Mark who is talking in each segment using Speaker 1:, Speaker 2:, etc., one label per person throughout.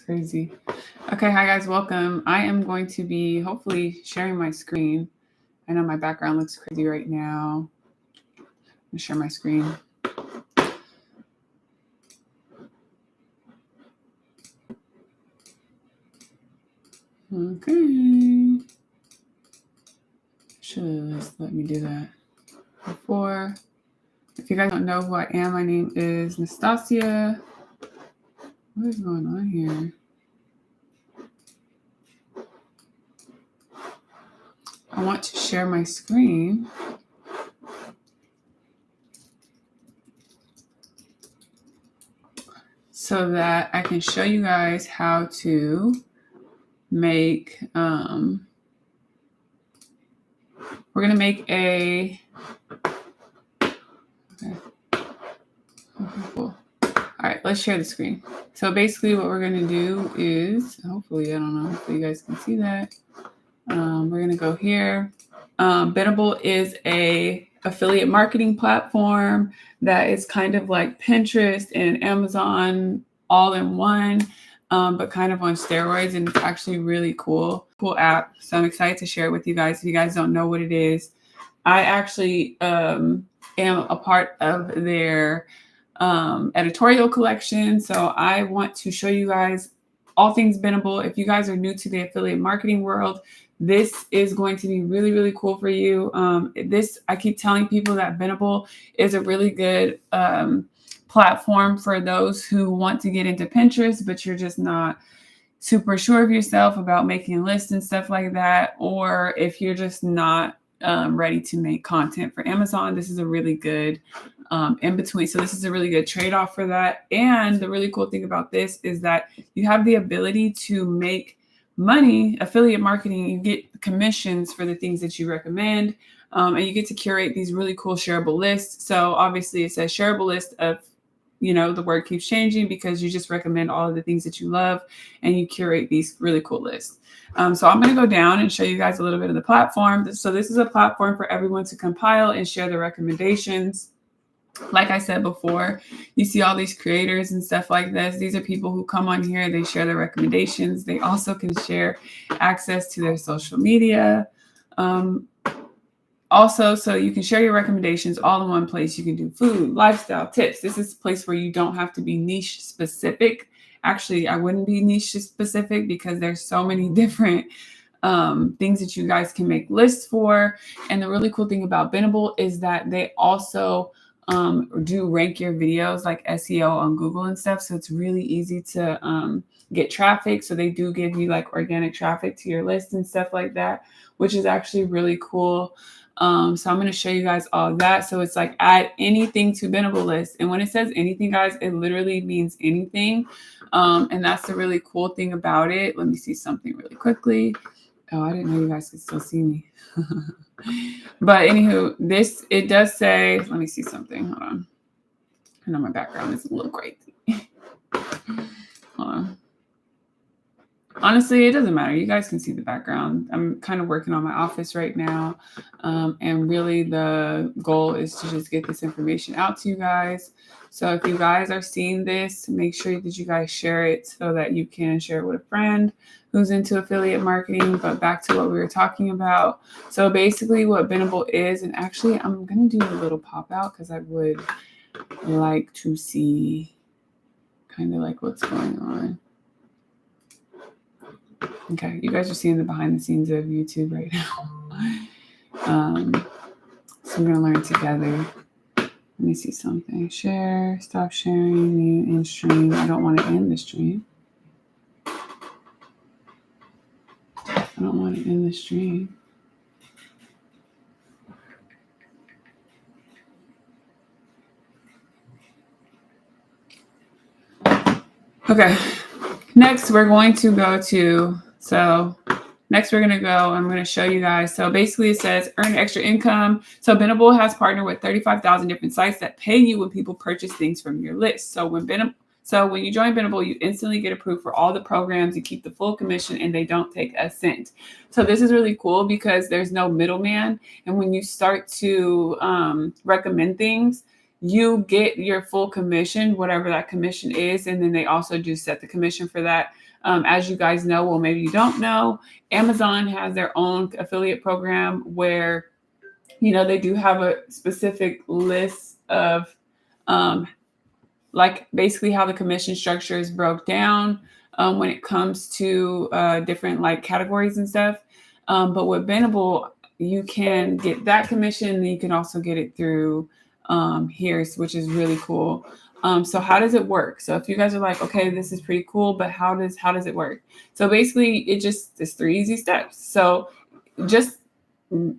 Speaker 1: crazy. Okay, hi guys, welcome. I am going to be hopefully sharing my screen. I know my background looks crazy right now. I'm gonna share my screen. Okay. Should let me do that before. If you guys don't know who I am, my name is Nastasia. What is going on here? I want to share my screen. So that I can show you guys how to make, we're going to make a, okay, cool. All right, let's share the screen. So basically what we're going to do is, hopefully, I don't know, hopefully you guys can see that. We're going to go here. Benable is a affiliate marketing platform that is kind of like Pinterest and Amazon all in one, but kind of on steroids, and it's actually really cool app. So I'm excited to share it with you guys. If you guys don't know what it is, I actually am a part of their editorial collection. So I want to show you guys all things Benable. If you guys are new to the affiliate marketing world, this is going to be really, really cool for you. I keep telling people that Benable is a really good platform for those who want to get into Pinterest, but you're just not super sure of yourself about making lists and stuff like that. Or if you're just not ready to make content for Amazon, this is a really good in between. So this is a really good trade-off for that. And the really cool thing about this is that you have the ability to make money, affiliate marketing. You get commissions for the things that you recommend, and you get to curate these really cool shareable lists. So obviously it says shareable list of, the word keeps changing because you just recommend all of the things that you love and you curate these really cool lists. So I'm going to go down and show you guys a little bit of the platform. So this is a platform for everyone to compile and share the recommendations. Like I said before, you see all these creators and stuff like this. These are people who come on here, they share their recommendations. They also can share access to their social media. Also, so you can share your recommendations all in one place. You can do food, lifestyle, tips. This is a place where you don't have to be niche specific. Actually, I wouldn't be niche specific because there's so many different things that you guys can make lists for. And the really cool thing about Benable is that they also do rank your videos like SEO on Google and stuff. So it's really easy to get traffic. So they do give you like organic traffic to your list and stuff like that, which is actually really cool. So I'm going to show you guys all of that. So it's like add anything to Benable list. And when it says anything, guys, it literally means anything. And that's the really cool thing about it. Let me see something really quickly. Oh, I didn't know you guys could still see me. But anywho, it does say, let me see something. Hold on. I know my background is a little crazy. Hold on. Honestly, it doesn't matter. You guys can see the background. I'm kind of working on my office right now. And really the goal is to just get this information out to you guys. So if you guys are seeing this, make sure that you guys share it so that you can share it with a friend who's into affiliate marketing. But back to what we were talking about. So basically what Benable is, and actually I'm going to do a little pop out because I would like to see kind of like what's going on. Okay, you guys are seeing the behind the scenes of YouTube right now. So we're going to learn together. Let me see something. Share, stop sharing, mute, end stream. I don't want to end the stream. I don't want to end the stream. Okay, next we're going to go to, I'm going to show you guys. So basically it says earn extra income. So Benable has partnered with 35,000 different sites that pay you when people purchase things from your list. So when you join Benable, you instantly get approved for all the programs. You keep the full commission and they don't take a cent. So this is really cool because there's no middleman. And when you start to recommend things, you get your full commission, whatever that commission is. And then they also do set the commission for that. As you guys know, well, maybe you don't know, Amazon has their own affiliate program where, they do have a specific list of, like basically how the commission structure is broke down when it comes to different like categories and stuff. But with Benable, you can get that commission, and you can also get it through here, which is really cool. So how does it work? So if you guys are like, okay, this is pretty cool, but how does it work? So basically, it's 3 easy steps. So just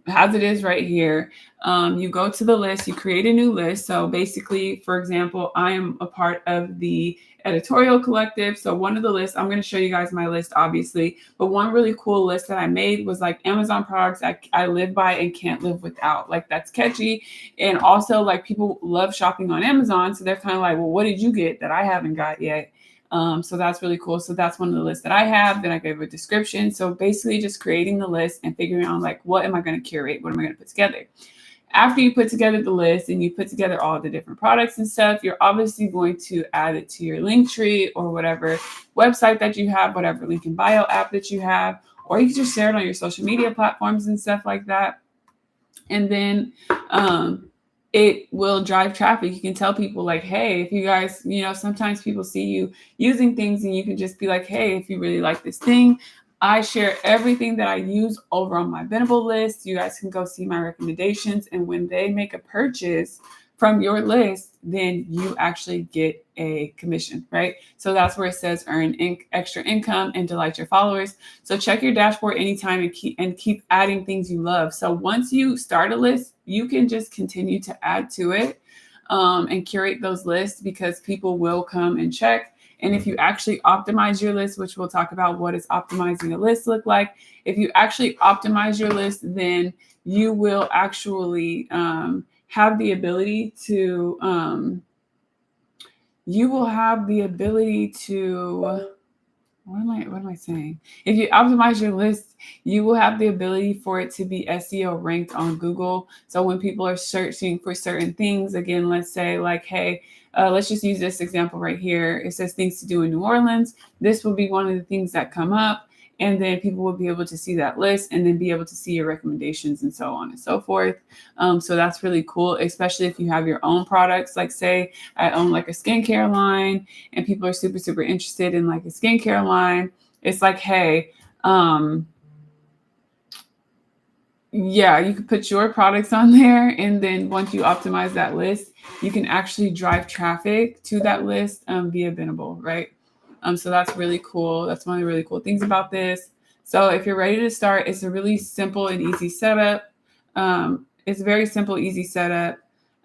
Speaker 1: as it is right here, you go to the list, you create a new list. So basically, for example, I am a part of the editorial collective. So one of the lists, I'm going to show you guys my list, obviously, but one really cool list that I made was like Amazon products I live by and can't live without. Like, that's catchy. And also, like, people love shopping on Amazon. So they're kind of like, well, what did you get that I haven't got yet? So that's really cool. So that's one of the lists that I have. Then I gave a description. So basically just creating the list and figuring out like, what am I going to curate? What am I going to put together? After you put together the list and you put together all the different products and stuff, you're obviously going to add it to your link tree or whatever website that you have, whatever link in bio app that you have, or you can just share it on your social media platforms and stuff like that. And then, it will drive traffic. You can tell people like, hey, if you guys, sometimes people see you using things and you can just be like, hey, if you really like this thing, I share everything that I use over on my Benable list. You guys can go see my recommendations. And when they make a purchase from your list, then you actually get a commission, right? So that's where it says earn extra income and delight your followers. So check your dashboard anytime and keep adding things you love. So once you start a list, you can just continue to add to it and curate those lists, because people will come and check. And if you actually optimize your list, which we'll talk about what does optimizing a list look like. If you actually optimize your list, then you will actually have the ability to, what am I saying? If you optimize your list, you will have the ability for it to be SEO ranked on Google. So when people are searching for certain things, again, let's say like, hey, let's just use this example right here. It says things to do in New Orleans. This will be one of the things that come up. And then people will be able to see that list and then be able to see your recommendations and so on and so forth. So that's really cool, especially if you have your own products. Like, say I own like a skincare line and people are super, super interested in like a skincare line. It's like, hey, yeah, you can put your products on there. And then once you optimize that list, you can actually drive traffic to that list via Benable, right? So that's really cool. That's one of the really cool things about this. So if you're ready to start, it's a really simple and easy setup. It's very simple, easy setup.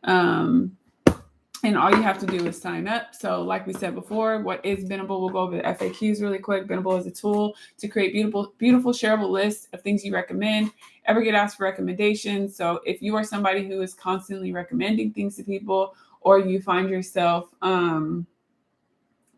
Speaker 1: And all you have to do is sign up. So like we said before, what is Benable? We'll go over the FAQs really quick. Benable is a tool to create beautiful, beautiful shareable lists of things you recommend. Ever get asked for recommendations? So if you are somebody who is constantly recommending things to people, or you find yourself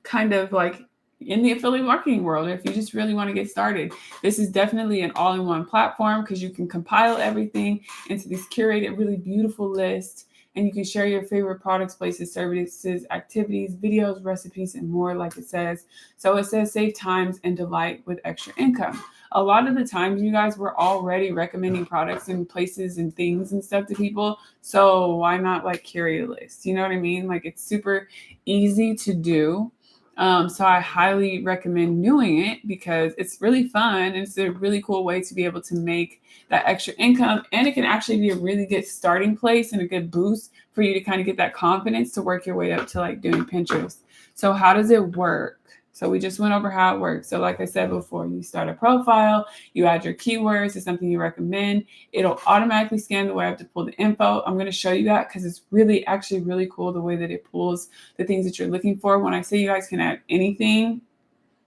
Speaker 1: kind of like in the affiliate marketing world, or if you just really want to get started, this is definitely an all-in-one platform, because you can compile everything into this curated, really beautiful list. And you can share your favorite products, places, services, activities, videos, recipes, and more, like it says. So it says save times and delight with extra income. A lot of the times, you guys, were already recommending products and places and things and stuff to people. So why not like curate a list? You know what I mean? Like, it's super easy to do. So I highly recommend doing it, because it's really fun and it's a really cool way to be able to make that extra income. And it can actually be a really good starting place and a good boost for you to kind of get that confidence to work your way up to like doing Pinterest. So how does it work? So we just went over how it works. So like I said before, you start a profile, you add your keywords, it's something you recommend. It'll automatically scan the web to pull the info. I'm going to show you that because it's really actually really cool the way that it pulls the things that you're looking for. When I say you guys can add anything,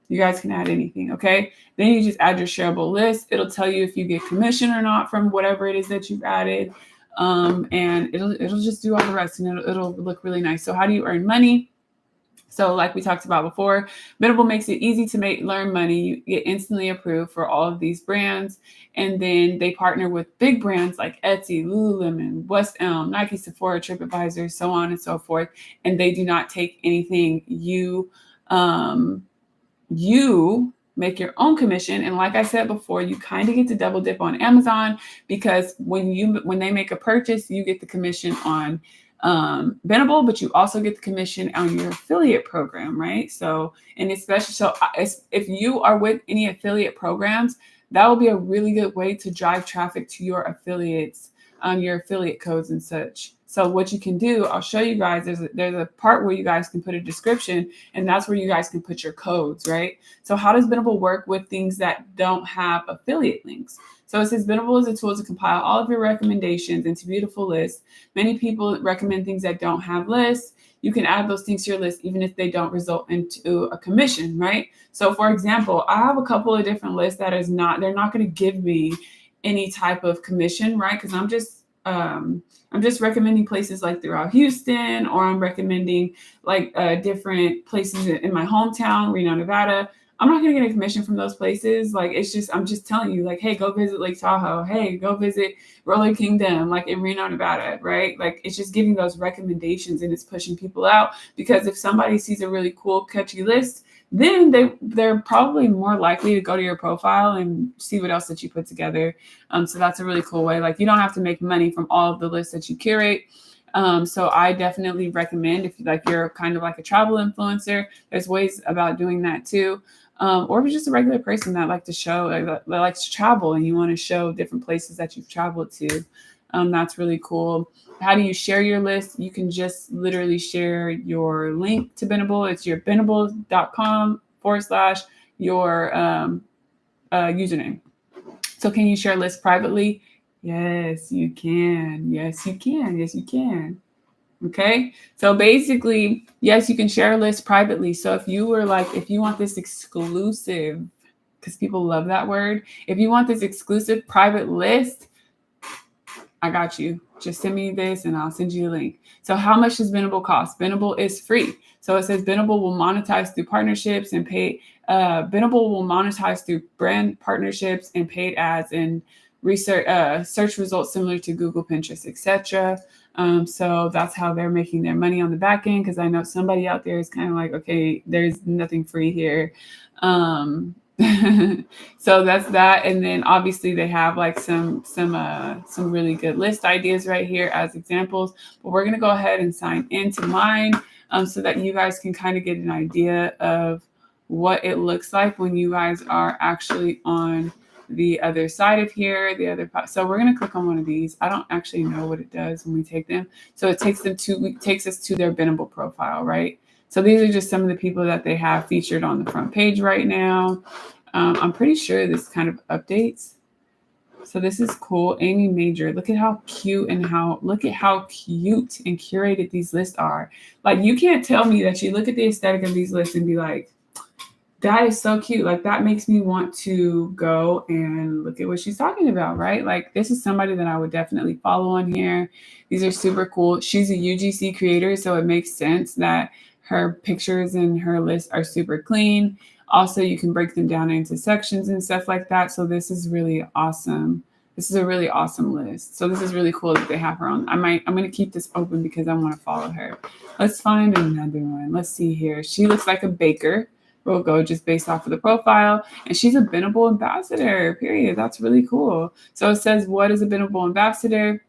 Speaker 1: you guys can add anything, okay? Then you just add your shareable list. It'll tell you if you get commission or not from whatever it is that you've added. And it'll just do all the rest, and it'll look really nice. So how do you earn money? So like we talked about before, Benable makes it easy to learn money. You get instantly approved for all of these brands. And then they partner with big brands like Etsy, Lululemon, West Elm, Nike, Sephora, TripAdvisor, so on and so forth. And they do not take anything you you make your own commission. And like I said before, you kind of get to double dip on Amazon, because when they make a purchase, you get the commission on Benable, but you also get the commission on your affiliate program, right? So, and especially, if you are with any affiliate programs, that will be a really good way to drive traffic to your affiliates, your affiliate codes and such. So what you can do, I'll show you guys, there's a part where you guys can put a description, and that's where you guys can put your codes, right? So how does Benable work with things that don't have affiliate links? So it says Benable is a tool to compile all of your recommendations into beautiful lists. Many people recommend things that don't have lists. You can add those things to your list even if they don't result into a commission, right? So for example, I have a couple of different lists they're not going to give me any type of commission, right? Because I'm just recommending places like throughout Houston, or I'm recommending like different places in my hometown, Reno, Nevada. I'm not going to get a commission from those places. Like, I'm just telling you, like, hey, go visit Lake Tahoe. Hey, go visit Roller Kingdom, like in Reno, Nevada, right? Like, it's just giving those recommendations, and it's pushing people out, because if somebody sees a really cool, catchy list, then they're probably more likely to go to your profile and see what else that you put together. So that's a really cool way. Like, you don't have to make money from all of the lists that you curate. So I definitely recommend, if you're kind of like a travel influencer, there's ways about doing that too. Or if you're just a regular person that likes to travel, and you want to show different places that you've traveled to. That's really cool. How do you share your list? You can just literally share your link to Benable. It's your benable.com/your username. So can you share lists privately? Yes, you can. Yes, you can. Yes, you can. Okay. So basically, yes, you can share a list privately. So if you want this exclusive, because people love that word, if you want this exclusive private list, I got you. Just send me this and I'll send you a link. So how much does Benable cost? Benable is free. So it says Benable will monetize through partnerships and pay. Benable will monetize through brand partnerships and paid ads and research search results similar to Google, Pinterest, etc. So that's how they're making their money on the back end. Because I know somebody out there is kind of like, okay, there's nothing free here. So that's that. And then obviously they have like some really good list ideas right here as examples, but we're going to go ahead and sign into mine so that you guys can kind of get an idea of what it looks like when you guys are actually on the other side of here, so we're going to click on one of these. I don't actually know what it does when we take them. So it takes us to their Benable profile, right? So these are just some of the people that they have featured on the front page right now. I'm pretty sure this kind of updates. So this is cool. Amy Major. Look at how cute and curated these lists are. Like, you can't tell me that you look at the aesthetic of these lists and be like, that is so cute. Like, that makes me want to go and look at what she's talking about, right? Like, this is somebody that I would definitely follow on here. These are super cool. She's a UGC creator, so it makes sense that her pictures and her list are super clean. Also, you can break them down into sections and stuff like that. So this is really awesome. This is a really awesome list. So this is really cool that they have her on. I'm going to keep this open because I want to follow her. Let's find another one. Let's see here. She looks like a baker. We'll go just based off of the profile. And she's a Benable ambassador, period. That's really cool. So it says, what is a Benable ambassador?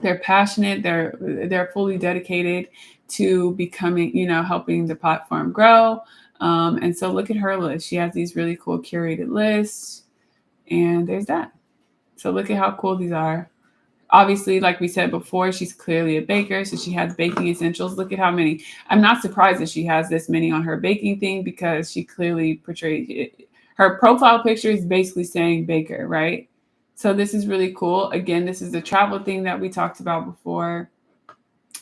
Speaker 1: They're passionate. They're fully dedicated to becoming, helping the platform grow. And so look at her list. She has these really cool curated lists. And there's that. So look at how cool these are. Obviously, like we said before, she's clearly a baker, so she has baking essentials. Look at how many. I'm not surprised that she has this many on her baking thing, because she clearly portrays it. Her profile picture is basically saying baker, right? So this is really cool. Again, this is the travel thing that we talked about before,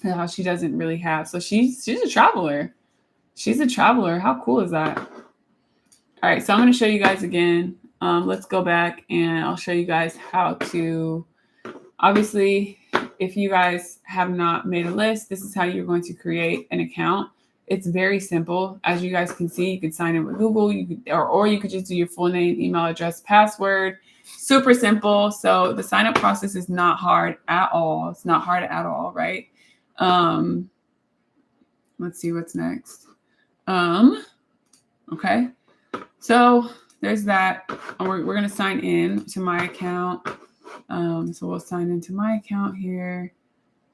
Speaker 1: how she doesn't really have. So she's a traveler. She's a traveler. How cool is that? All right, so I'm going to show you guys again. Let's go back and I'll show you guys how to, obviously, if you guys have not made a list, this is how you're going to create an account. It's very simple. As you guys can see, you can sign in with Google, or you could just do your full name, email address, password. Super simple. So the sign up process is not hard at all. It's not hard at all, right? Let's see what's next. Okay. So there's that. We're going to sign in to my account. So we'll sign into my account here.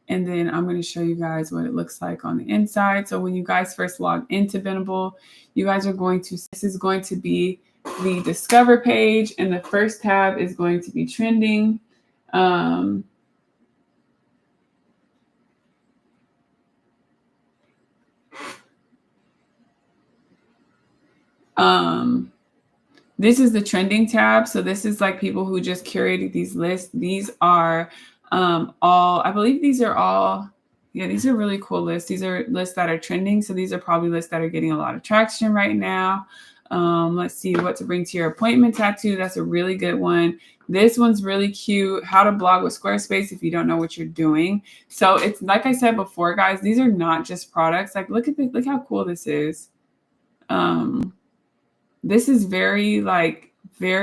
Speaker 1: And then I'm going to show you guys what it looks like on the inside. So when you guys first log into Benable, you guys are going to, this is going to be the Discover page. And the first tab is going to be trending. This is the trending tab. So this is like people who just curated these lists. These are all, I believe these are all, yeah, these are really cool lists. These are lists that are trending. So these are probably lists that are getting a lot of traction right now. Let's see, what to bring to your appointment tattoo. That's a really good one. This one's really cute. How to blog with Squarespace if you don't know what you're doing. So it's like I said before, guys, these are not just products. Like look at this, look how cool this is. This is very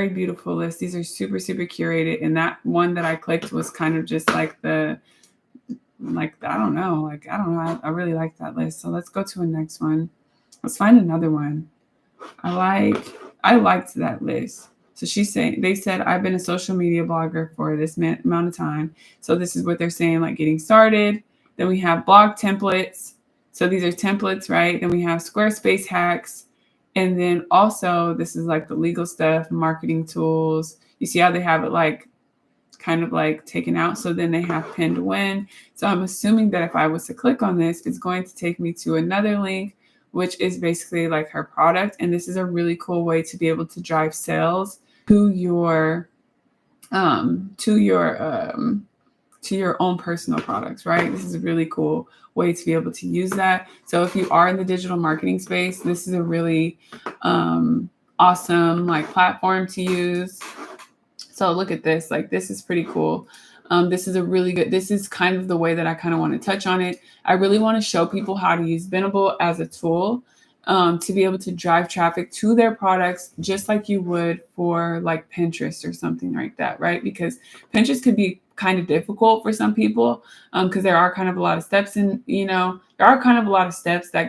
Speaker 1: beautiful list. These are super, super curated. And that one that I clicked was kind of just like I don't know. I really like that list. So let's go to a next one. Let's find another one. I liked that list. So they said, I've been a social media blogger for this amount of time. So this is what they're saying, like getting started. Then we have blog templates. So these are templates, right? Then we have Squarespace hacks. And then also this is like the legal stuff, marketing tools. You see how they have it like kind of like taken out. So then they have pinned to win. So I'm assuming that if I was to click on this, it's going to take me to another link, which is basically like her product. And this is a really cool way to be able to drive sales to your own personal products, right? This is a really cool way to be able to use that. So if you are in the digital marketing space, this is a really awesome like platform to use. So look at this, like this is pretty cool. This is kind of the way that I kind of want to touch on it. I really want to show people how to use Benable as a tool to be able to drive traffic to their products, just like you would for like Pinterest or something like that, right? Because Pinterest could be kind of difficult for some people because there are kind of a lot of steps that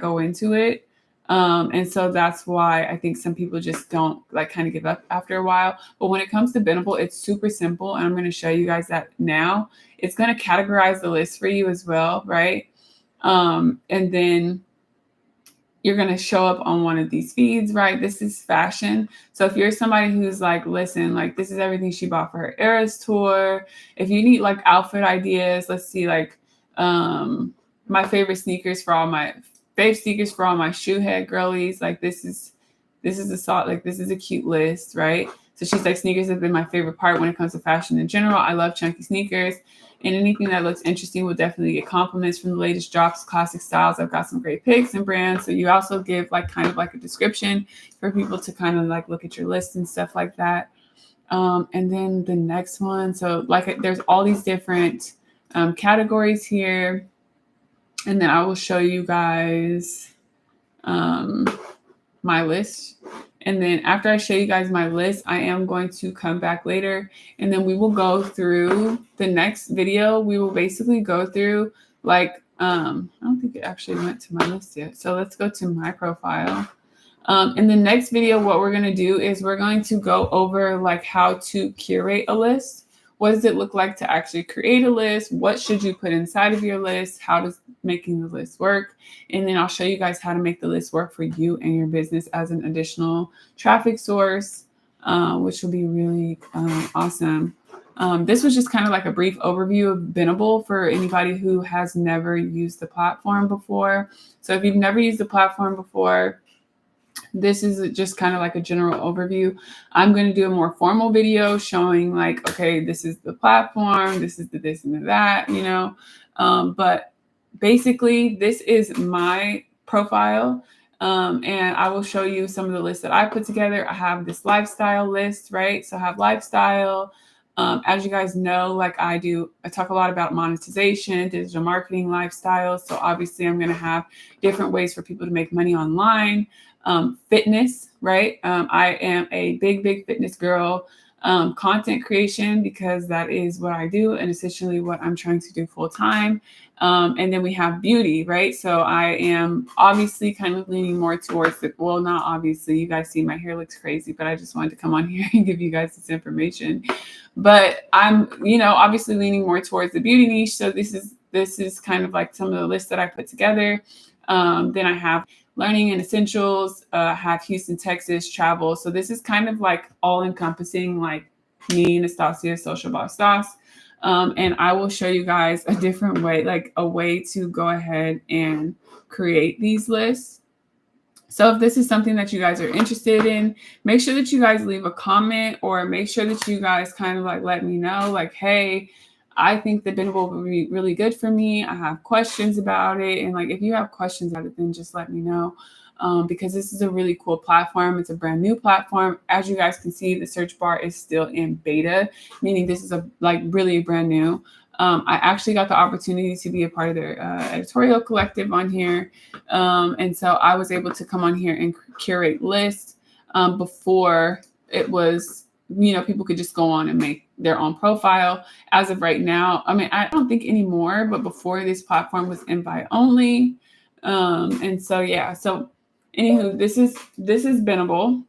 Speaker 1: go into it. And so that's why I think some people just don't like kind of give up after a while. But when it comes to Benable, it's super simple. And I'm going to show you guys that now. It's going to categorize the list for you as well, right? And then you're going to show up on one of these feeds, right? This is fashion. So if you're somebody who's like, listen, like this is everything she bought for her Eras tour. If you need like outfit ideas, let's see, like my favorite sneakers for all my shoe head girlies. Like this is a cute list, right? So she's like, sneakers have been my favorite part when it comes to fashion in general. I love chunky sneakers, and anything that looks interesting will definitely get compliments from the latest drops, classic styles. I've got some great picks and brands. So you also give like kind of like a description for people to kind of like look at your list and stuff like that. And then the next one, so like there's all these different categories here. And then I will show you guys my list. And then after I show you guys my list, I am going to come back later and then we will go through the next video. We will basically go through like, I don't think it actually went to my list yet. So let's go to my profile. In the next video, what we're going to do is we're going to go over like how to curate a list. What does it look like to actually create a list? What should you put inside of your list? How does making the list work? And then I'll show you guys how to make the list work for you and your business as an additional traffic source, which will be really awesome. This was just kind of like a brief overview of Benable for anybody who has never used the platform before. So if you've never used the platform before, this is just kind of like a general overview. I'm going to do a more formal video showing like, okay, this is the platform, this is the this and the that, you know. But basically, this is my profile. And I will show you some of the lists that I put together. I have this lifestyle list, right? So I have lifestyle. As you guys know, like I talk a lot about monetization, digital marketing, lifestyle. So obviously I'm going to have different ways for people to make money online. Fitness, right? I am a big fitness girl. content creation, because that is what I do and essentially what I'm trying to do full time. And then we have beauty, right? So I am obviously kind of leaning more towards the, well, not obviously, you guys see my hair looks crazy, but I just wanted to come on here and give you guys this information. But I'm, obviously leaning more towards the beauty niche. So this is kind of like some of the lists that I put together. Then I have learning and essentials, have Houston, Texas, travel. So this is kind of like all encompassing, like me, Nastasia, Social Boss Stas. And I will show you guys a different way, like a way to go ahead and create these lists. So if this is something that you guys are interested in, make sure that you guys leave a comment, or make sure that you guys kind of like let me know, like, hey, I think the Benable will be really good for me. I have questions about it. And like, if you have questions about it, then just let me know. Because this is a really cool platform. It's a brand new platform. As you guys can see, the search bar is still in beta, meaning this is really brand new. I actually got the opportunity to be a part of their editorial collective on here. And so I was able to come on here and curate lists before it was, people could just go on and make their own profile. As of right now, I mean, I don't think anymore, but before, this platform was invite only. And so, yeah, so anywho, this is Benable.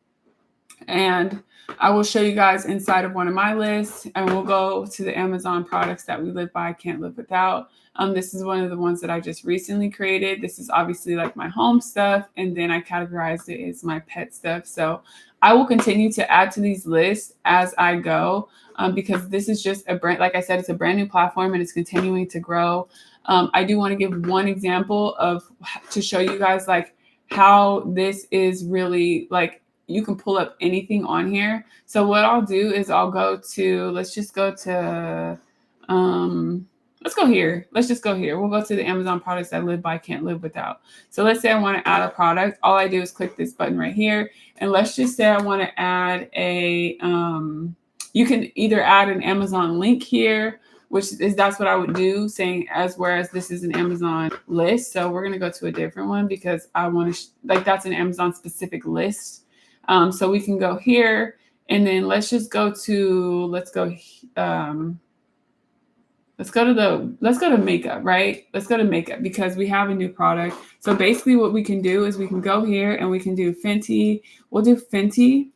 Speaker 1: And I will show you guys inside of one of my lists, and we'll go to the Amazon products that we live by, can't live without. This is one of the ones that I just recently created. This is obviously like my home stuff, and then I categorized it as my pet stuff. So I will continue to add to these lists as I go, because this is just a brand, like I said, it's a brand new platform and it's continuing to grow. I do want to give one example to show you guys like how this is really like, you can pull up anything on here. So what I'll do is I'll go to, let's just go to, let's go here. Let's just go here. We'll go to the Amazon products that live by, can't live without. So let's say I want to add a product. All I do is click this button right here. And let's just say I want to add you can either add an Amazon link here, that's what I would do, saying whereas this is an Amazon list. So we're going to go to a different one because I want to, that's an Amazon specific list. So we can go here, and then let's go to makeup, right? Let's go to makeup because we have a new product. So basically what we can do is we can go here and we can do Fenty. We'll do Fenty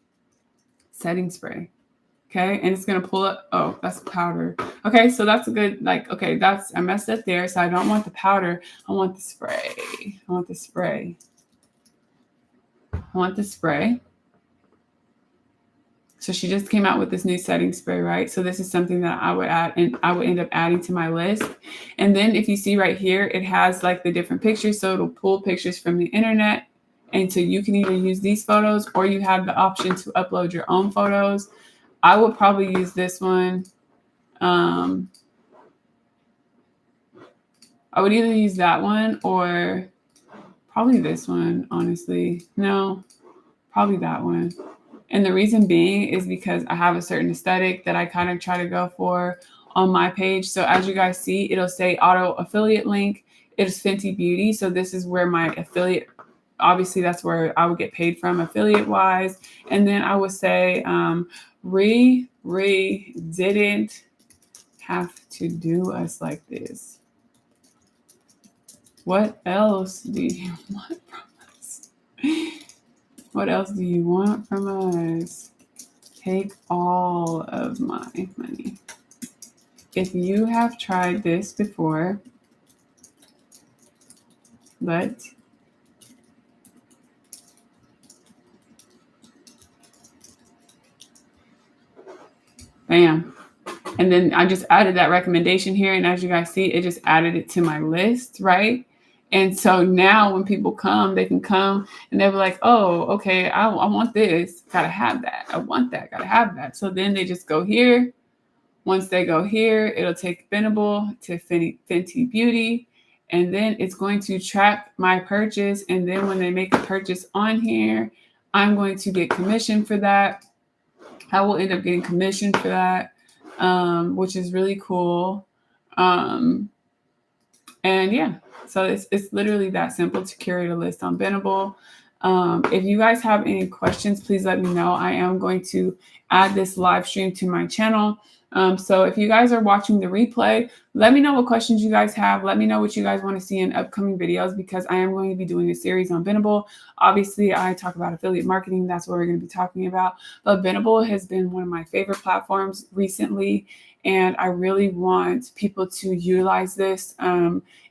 Speaker 1: setting spray. Okay. And it's going to pull up. Oh, that's powder. Okay. So that's a good, okay, I messed up there. So I don't want the powder. I want the spray. So she just came out with this new setting spray, right? So this is something that I would add, and I would end up adding to my list. And then if you see right here, it has like the different pictures. So it'll pull pictures from the internet. And so you can either use these photos, or you have the option to upload your own photos. I would probably use this one. I would either use that one or probably this one, honestly. No, probably that one. And the reason being is because I have a certain aesthetic that I kind of try to go for on my page. So as you guys see, it'll say auto affiliate link. It is Fenty Beauty. So this is where my affiliate, obviously that's where I would get paid from affiliate wise. And then I would say, didn't have to do us like this. What else do you want from us? What else do you want from us? Take all of my money. If you have tried this before, but bam. And then I just added that recommendation here. And as you guys see, it just added it to my list, right? And so now when people come, they can come and they'll be like, oh, okay, I want this. Gotta have that. I want that. Gotta have that. So then they just go here. Once they go here, it'll take Benable to Fenty Beauty. And then it's going to track my purchase. And then when they make a purchase on here, I'm going to get commission for that. I will end up getting commission for that, which is really cool. And yeah. So it's literally that simple to curate a list on Benable. If you guys have any questions, please let me know. I am going to add this live stream to my channel. So if you guys are watching the replay, let me know what questions you guys have. Let me know what you guys want to see in upcoming videos, because I am going to be doing a series on Benable. Obviously, I talk about affiliate marketing. That's what we're going to be talking about. But Benable has been one of my favorite platforms recently, and I really want people to utilize this,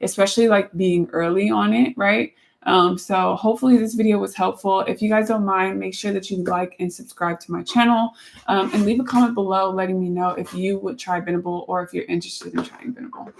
Speaker 1: especially like being early on it, right? So hopefully this video was helpful. If you guys don't mind, make sure that you like and subscribe to my channel, and leave a comment below letting me know if you would try Benable or if you're interested in trying Benable.